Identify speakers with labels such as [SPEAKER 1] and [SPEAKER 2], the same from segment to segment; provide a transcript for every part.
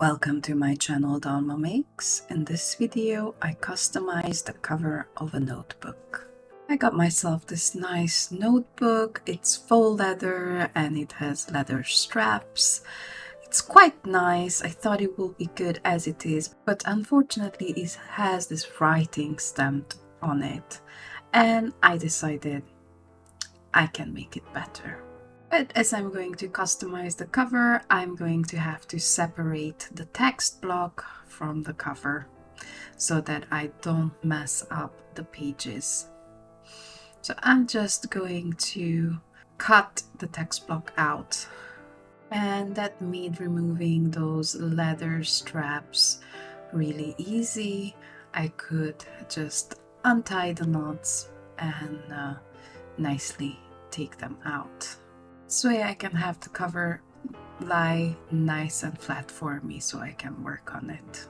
[SPEAKER 1] Welcome to my channel Dalma Makes. In this video I customized the cover of a notebook. I got myself this nice notebook. It's faux leather and it has leather straps. It's quite nice. I thought it will be good as it is, but unfortunately it has this writing stamped on it, and I decided I can make it better. But as I'm going to customize the cover, I'm going to have to separate the text block from the cover so that I don't mess up the pages. So I'm just going to cut the text block out, and that made removing those leather straps really easy. I could just untie the knots and nicely take them out. This way I can have the cover lie nice and flat for me so I can work on it.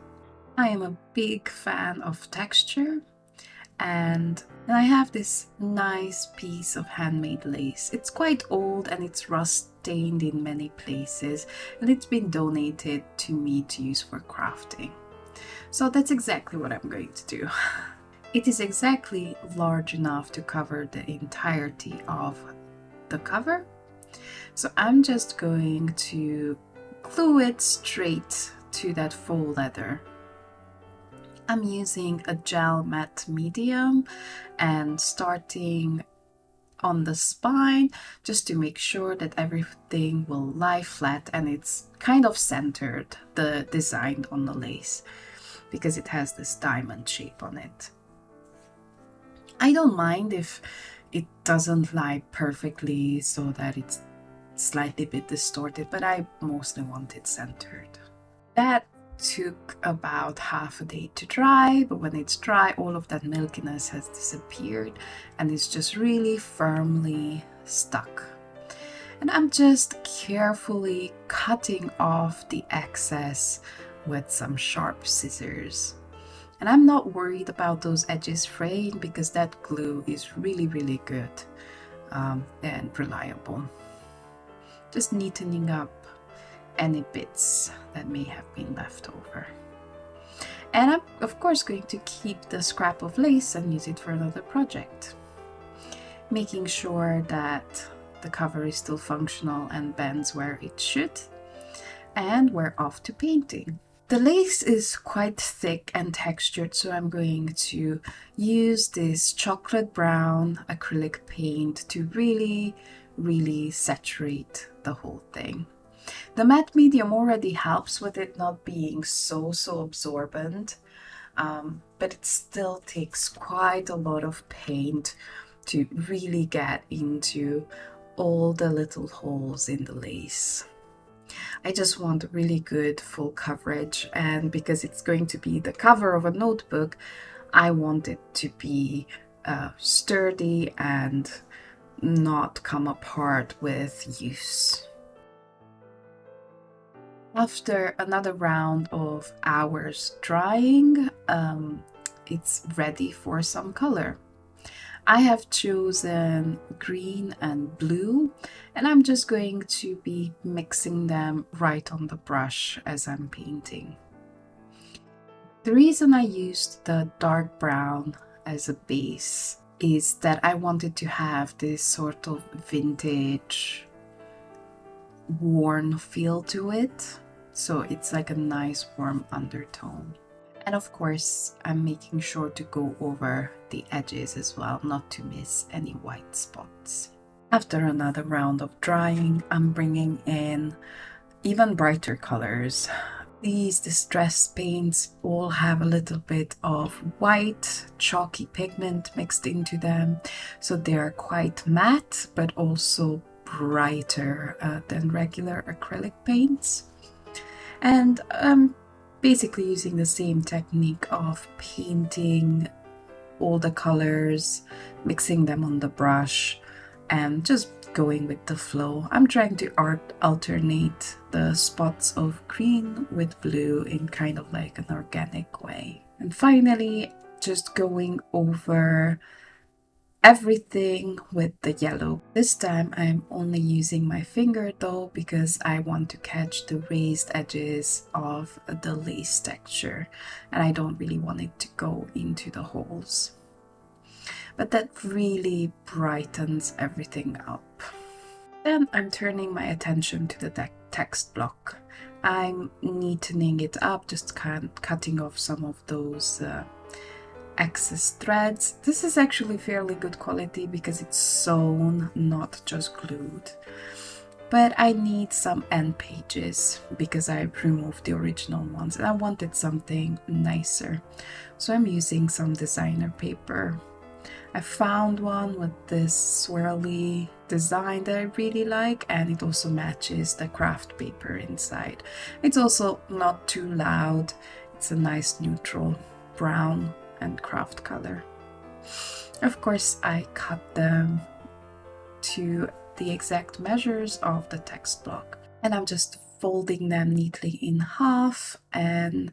[SPEAKER 1] I am a big fan of texture, and I have this nice piece of handmade lace. It's quite old and it's rust stained in many places, and it's been donated to me to use for crafting. So that's exactly what I'm going to do. It is exactly large enough to cover the entirety of the cover. So I'm just going to glue it straight to that faux leather. I'm using a gel matte medium and starting on the spine just to make sure that everything will lie flat and it's kind of centered, the design on the lace, because it has this diamond shape on it. I don't mind if it doesn't lie perfectly so that it's slightly bit distorted, but I mostly want it centered. That took about half a day to dry, but when it's dry, all of that milkiness has disappeared and it's just really firmly stuck. And I'm just carefully cutting off the excess with some sharp scissors. And I'm not worried about those edges fraying because that glue is really good and reliable. Just neatening up any bits that may have been left over. And I'm of course going to keep the scrap of lace and use it for another project. Making sure that the cover is still functional and bends where it should. And we're off to painting. The lace is quite thick and textured, so I'm going to use this chocolate brown acrylic paint to really saturate the whole thing. The matte medium already helps with it not being so absorbent, but it still takes quite a lot of paint to really get into all the little holes in the lace. I just want really good full coverage, and because it's going to be the cover of a notebook, I want it to be sturdy and not come apart with use. After another round of hours drying, it's ready for some color. I have chosen green and blue, and I'm just going to be mixing them right on the brush as I'm painting. The reason I used the dark brown as a base is that I wanted to have this sort of vintage, worn feel to it. So it's like a nice warm undertone. And of course, I'm making sure to go over the edges as well, not to miss any white spots. After another round of drying, I'm bringing in even brighter colors. These distress paints all have a little bit of white, chalky pigment mixed into them, so they are quite matte, but also brighter than regular acrylic paints. And I'm basically using the same technique of painting all the colors, mixing them on the brush, and just going with the flow. I'm trying to alternate the spots of green with blue in kind of like an organic way. And finally, just going over everything with the yellow. This time I'm only using my finger though, because I want to catch the raised edges of the lace texture and I don't really want it to go into the holes. But that really brightens everything up. Then I'm turning my attention to the text block. I'm neatening it up, just cutting off some of those excess threads. This is actually fairly good quality because it's sewn, not just glued. But I need some end pages because I removed the original ones and I wanted something nicer. So I'm using some designer paper. I found one with this swirly design that I really like, and it also matches the craft paper inside. It's also not too loud. It's a nice neutral brown and craft color. Of course, I cut them to the exact measures of the text block, and I'm just folding them neatly in half and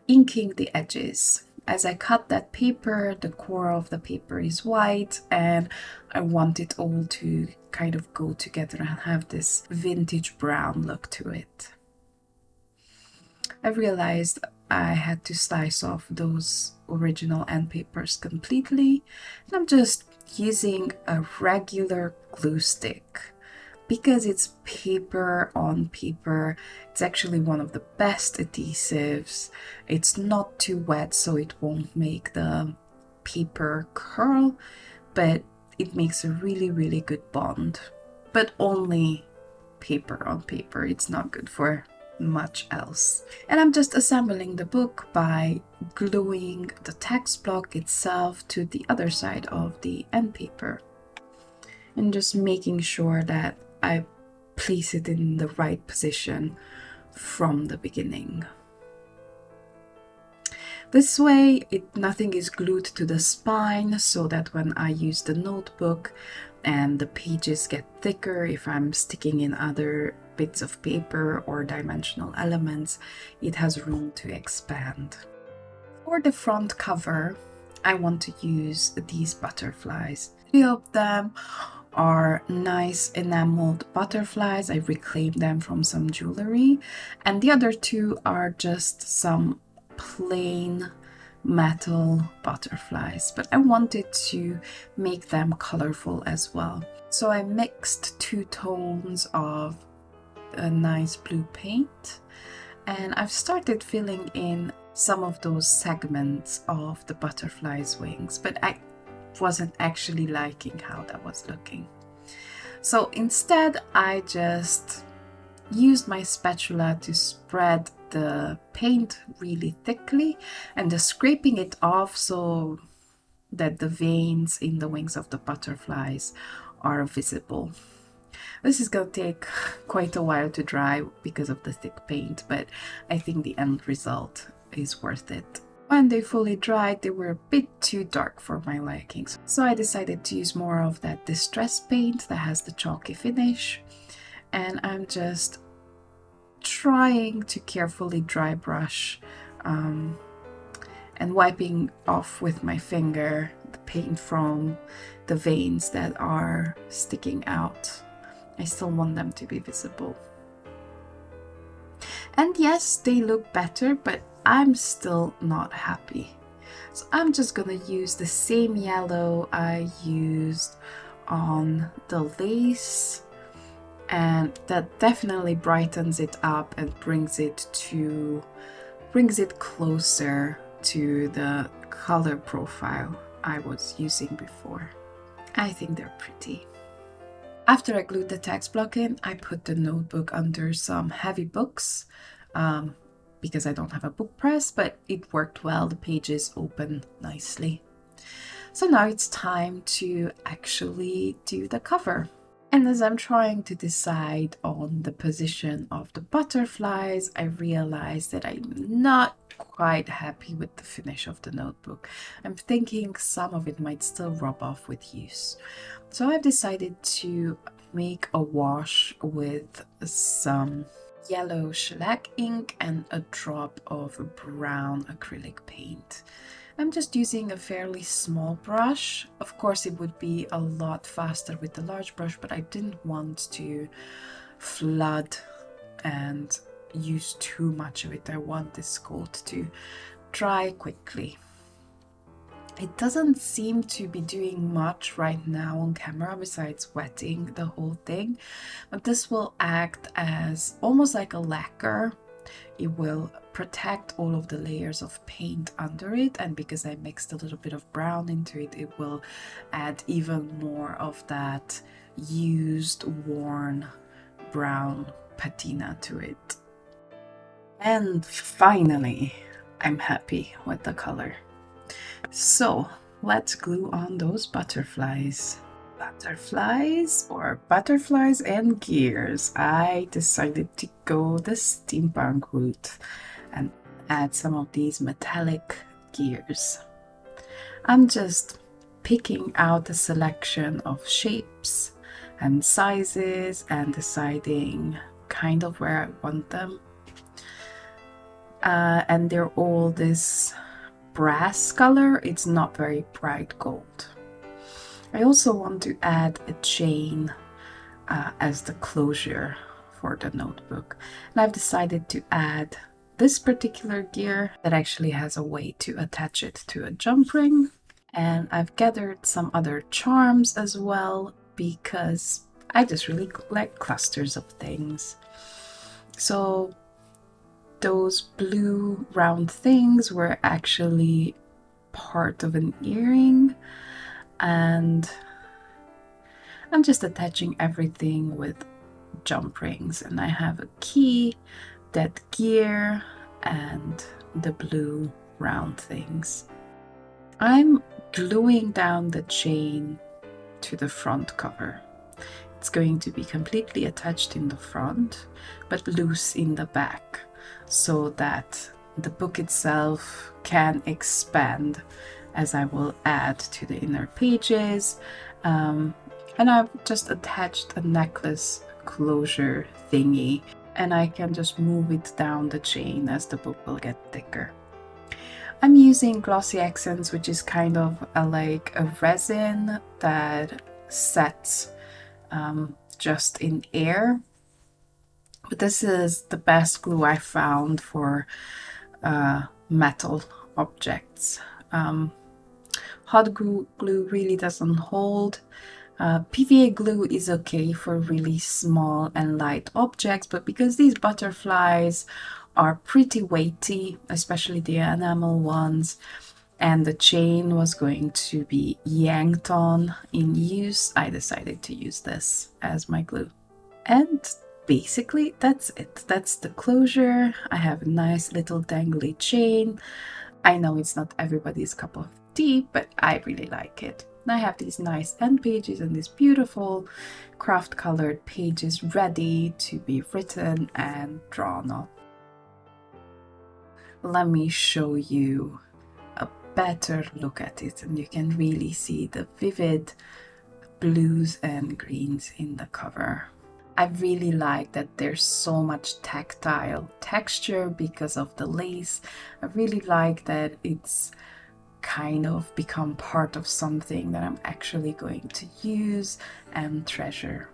[SPEAKER 1] inking the edges. As I cut that paper, the core of the paper is white and I want it all to kind of go together and have this vintage brown look to it. I realized I had to slice off those original end papers completely, and I'm just using a regular glue stick. Because it's paper on paper, it's actually one of the best adhesives. It's not too wet, so it won't make the paper curl, but it makes a really good bond. But only paper on paper, it's not good for much else. And I'm just assembling the book by gluing the text block itself to the other side of the end paper. And just making sure that I place it in the right position from the beginning. This way, nothing is glued to the spine, so that when I use the notebook and the pages get thicker, if I'm sticking in other bits of paper or dimensional elements, it has room to expand. For the front cover, I want to use these butterflies. 3 of them are nice enameled butterflies. I reclaimed them from some jewelry, and the other 2 are just some plain metal butterflies, but I wanted to make them colorful as well. So I mixed 2 tones of a nice blue paint, and I've started filling in some of those segments of the butterfly's wings, but I wasn't actually liking how that was looking. So instead, I just used my spatula to spread the paint really thickly and just scraping it off so that the veins in the wings of the butterflies are visible. This is going to take quite a while to dry because of the thick paint, but I think the end result is worth it. When they fully dried, they were a bit too dark for my liking, so I decided to use more of that distress paint that has the chalky finish, and I'm just trying to carefully dry brush and wiping off with my finger the paint from the veins that are sticking out. I still want them to be visible. And yes, they look better, but I'm still not happy. So I'm just gonna use the same yellow I used on the lace, and that definitely brightens it up and brings it closer to the color profile I was using before. I think they're pretty. After I glued the text block in, I put the notebook under some heavy books because I don't have a book press, but it worked well. The pages open nicely. So now it's time to actually do the cover. And as I'm trying to decide on the position of the butterflies, I realize that I'm not quite happy with the finish of the notebook. I'm thinking some of it might still rub off with use. So I've decided to make a wash with some yellow shellac ink and a drop of brown acrylic paint. I'm just using a fairly small brush. Of course, it would be a lot faster with the large brush, but I didn't want to flood and use too much of it. I want this coat to dry quickly. It doesn't seem to be doing much right now on camera besides wetting the whole thing, but this will act as almost like a lacquer. It will protect all of the layers of paint under it, and because I mixed a little bit of brown into it, it will add even more of that used, worn brown patina to it. And finally, I'm happy with the color. So let's glue on those butterflies. Butterflies and gears. I decided to go the steampunk route and add some of these metallic gears. I'm just picking out a selection of shapes and sizes and deciding kind of where I want them. And they're all this brass color. It's not very bright gold. I also want to add a chain as the closure for the notebook, and I've decided to add this particular gear that actually has a way to attach it to a jump ring. And I've gathered some other charms as well because I just really like clusters of things. So those blue round things were actually part of an earring, and I'm just attaching everything with jump rings, and I have a key, that gear, and the blue round things. I'm gluing down the chain to the front cover. It's going to be completely attached in the front but loose in the back, so that the book itself can expand as I will add to the inner pages. And I've just attached a necklace closure thingy, and I can just move it down the chain as the book will get thicker. I'm using glossy accents, which is kind of like a resin that sets just in air. But this is the best glue I found for metal objects. Hot glue really doesn't hold. PVA glue is okay for really small and light objects, but because these butterflies are pretty weighty, especially the enamel ones, and the chain was going to be yanked on in use, I decided to use this as my glue. And basically that's it. That's the closure. I have a nice little dangly chain. I know it's not everybody's cup of tea, but I really like it. I have these nice end pages and these beautiful craft colored pages ready to be written and drawn on. Let me show you a better look at it, and you can really see the vivid blues and greens in the cover. I really like that there's so much tactile texture because of the lace. I really like that it's kind of become part of something that I'm actually going to use and treasure.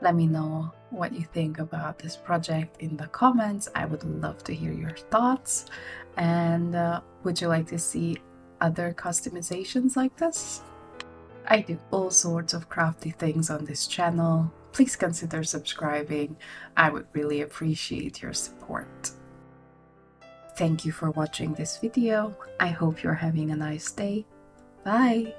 [SPEAKER 1] Let me know what you think about this project in the comments. I would love to hear your thoughts. And would you like to see other customizations like this? I do all sorts of crafty things on this channel. Please consider subscribing. I would really appreciate your support. Thank you for watching this video. I hope you're having a nice day. Bye!